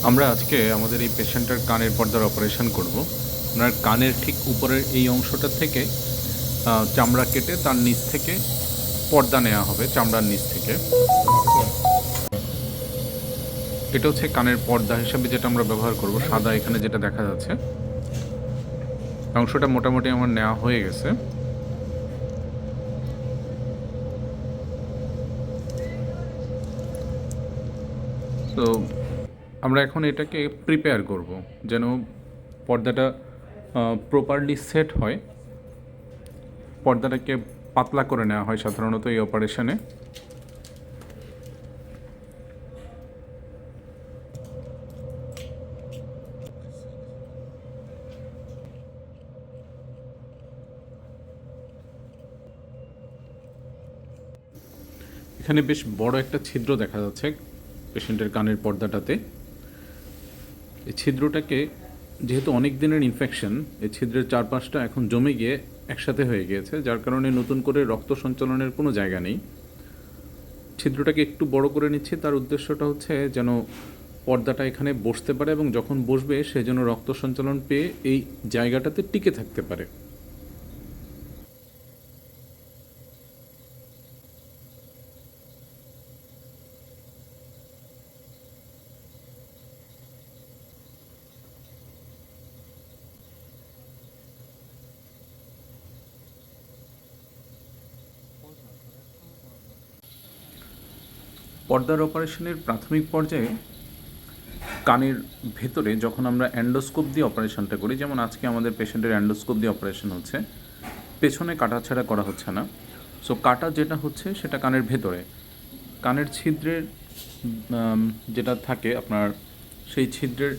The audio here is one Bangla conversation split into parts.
আমরা আজকে আমাদের এই পেশেন্টের কানের পর্দার অপারেশন করব। ওনার কানের ঠিক উপরের এই অংশটা থেকে চামড়া কেটে তার নিচ থেকে পর্দা নেওয়া হবে, চামড়ার নিচ থেকে। এটা হচ্ছে কানের পর্দা হিসাবে যেটা আমরা ব্যবহার করব। সাদা এখানে যেটা দেখা যাচ্ছে অংশটা মোটামুটি আমার নেওয়া হয়ে গেছে। তো আমরা এখন এটাকে প্রিপেয়ার করব যেন পর্দাটা প্রপারলি সেট হয়। পর্দাটাকে পাতলা করে নেওয়া হয় সাধারণত এই অপারেশনে। এখানে বেশ বড় একটা ছিদ্র দেখা যাচ্ছে পেশেন্টের কানের পর্দাটাতে। এই ছিদ্রটাকে যেহেতু অনেক দিনের ইনফেকশন, এই ছিদ্রের চারপাশটা এখন জমে গিয়ে একসাথে হয়ে গিয়েছে, যার কারণে নতুন করে রক্ত সঞ্চালনের কোনো জায়গা নেই। ছিদ্রটাকে একটু বড় করে নিচ্ছি, তার উদ্দেশ্যটা হচ্ছে যেন পর্দাটা এখানে বসতে পারে এবং যখন বসবে সে যেন রক্ত সঞ্চালন পেয়ে এই জায়গাটাতে টিকে থাকতে পারে। পর্দার অপারেশনের প্রাথমিক পর্যায়ে কানের ভেতরে যখন আমরা অ্যান্ডোস্কোপ দিয়ে অপারেশনটা করি, যেমন আজকে আমাদের পেশেন্টের অ্যান্ডোস্কোপ দিয়ে অপারেশন হচ্ছে, পেছনে কাটাছাড়া করা হচ্ছে না। সো কাটা যেটা হচ্ছে সেটা কানের ভেতরে, কানের ছিদ্রের যেটা থাকে আপনার, সেই ছিদ্রের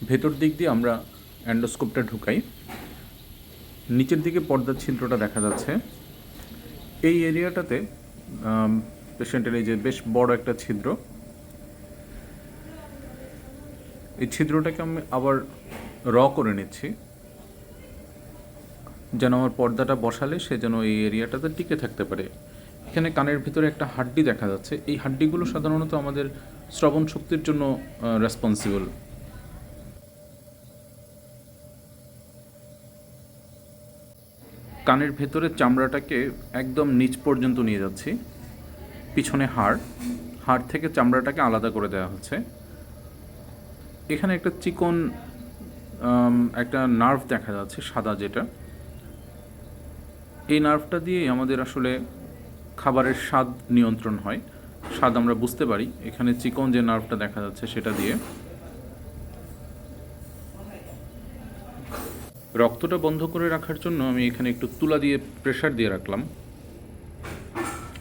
ভেতর দিক দিয়ে আমরা অ্যান্ডোস্কোপটা ঢুকাই। নিচের দিকে পর্দার ছিদ্রটা দেখা যাচ্ছে। এই এরিয়াটাতে পেশেন্টের এই যে বেশ বড় একটা ছিদ্র, এই ছিদ্রটাকে আমি আবার করে নিচ্ছি যেন আমার পর্দাটা বসালে সে যেন এই এরিয়াটাতে টিকে থাকতে পারে। এখানে কানের ভিতরে একটা হাড্ডি দেখা যাচ্ছে। এই হাড্ডিগুলো সাধারণত আমাদের শ্রবণ শক্তির জন্য রেসপন্সিবল। কানের ভেতরে চামড়াটাকে একদম নিচ পর্যন্ত নিয়ে যাচ্ছি। পিছনে হাড় থেকে চামড়াটাকে আলাদা করে দেওয়া হচ্ছে। এখানে একটা চিকন একটা নার্ভ দেখা যাচ্ছে সাদা, যেটা এই নার্ভটা দিয়েই আমাদের আসলে খাবারের স্বাদ নিয়ন্ত্রণ হয়, স্বাদ আমরা বুঝতে পারি। এখানে চিকন যে নার্ভটা দেখা যাচ্ছে সেটা দিয়ে রক্তটা বন্ধ করে রাখার জন্য আমি এখানে একটু তুলা দিয়ে প্রেসার দিয়ে রাখলাম।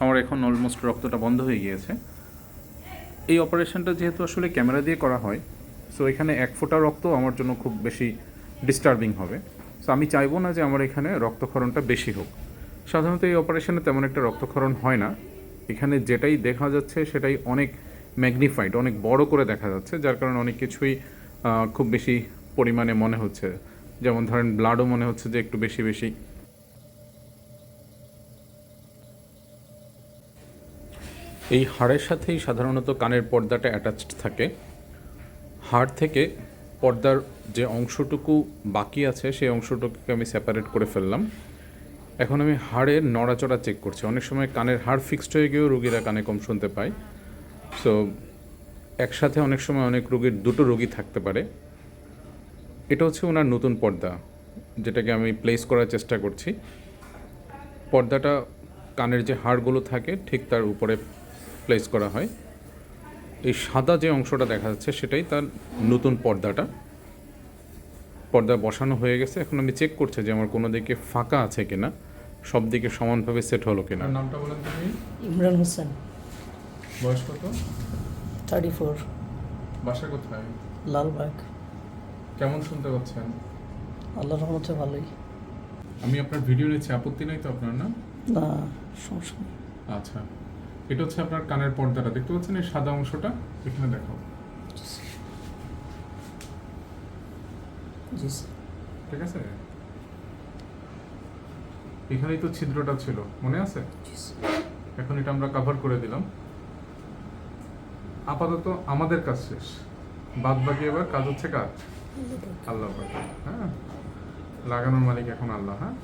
আমার এখন অলমোস্ট রক্তটা বন্ধ হয়ে গিয়েছে। এই অপারেশনটা যেহেতু আসলে ক্যামেরা দিয়ে করা হয়, সো এখানে এক ফোঁটা রক্ত আমার জন্য খুব বেশি ডিস্টার্বিং হবে। সো আমি চাইবো না যে আমার এখানে রক্তক্ষরণটা বেশি হোক। সাধারণত এই অপারেশনে তেমন একটা রক্তক্ষরণ হয় না। এখানে যেটাই দেখা যাচ্ছে সেটাই অনেক ম্যাগনিফাইড, অনেক বড় করে দেখা যাচ্ছে, যার কারণে অনেক কিছুই খুব বেশি পরিমাণে মনে হচ্ছে। যেমন ধরেন ব্লাডও মনে হচ্ছে যে একটু বেশি বেশি। এই হাড়ের সাথেই সাধারণত কানের পর্দাটা অ্যাটাচড থাকে। হাড় থেকে পর্দার যে অংশটুকু বাকি আছে সেই অংশটুকুকে আমি সেপারেট করে ফেললাম। এখন আমি হাড়ের নড়াচড়া চেক করছি। অনেক সময় কানের হাড় ফিক্সড হয়ে গিয়েও রোগীরা কানে কম শুনতে পায়। সো একসাথে অনেক সময় অনেক রোগীর দুটো রোগী থাকতে পারে। এটা হচ্ছে ওনার নতুন পর্দা, যেটাকে আমি প্লেস করার চেষ্টা করছি। পর্দাটা কানের যে হাড়গুলো থাকে ঠিক তার উপরে প্লেস করা হয়। এই সাদা যে অংশটা দেখা যাচ্ছে সেটাই তার নতুন পর্দাটা। পর্দা বসানো হয়ে গেছে। এখন আমি চেক করছি যে আমার কোনো দিকে ফাঁকা আছে কিনা, সব দিকে সমানভাবে সেট হলো কিনা। নামটা বলেন তুমি? ইমরান হোসেন। বয়স কত? 34। বাসা কোথায়? লালবাগ। কেমন শুনতে পাচ্ছেন? আল্লাহর রহমতে ভালোই। আমি আপনার ভিডিও নিচ্ছি, আপত্তি নাই তো আপনার? না না, সমস্যা নেই। আচ্ছা, এটা হচ্ছে আপনার কানের পর্দাটা, দেখতে পাচ্ছেন এই সাদা অংশটা? এখানে দেখো। জি স্যার। ঠিক আছে, এখানেই তো ছিদ্রটা ছিল, মনে আছে? এখন এটা আমরা কভার করে দিলাম। আপাতত আমাদের কাজ শেষ। বাদ বাকি এবার কাজ হচ্ছে কার? আল্লাহ পাকের। হ্যাঁ, লাগানোর মালিক এখন আল্লাহ। হ্যাঁ।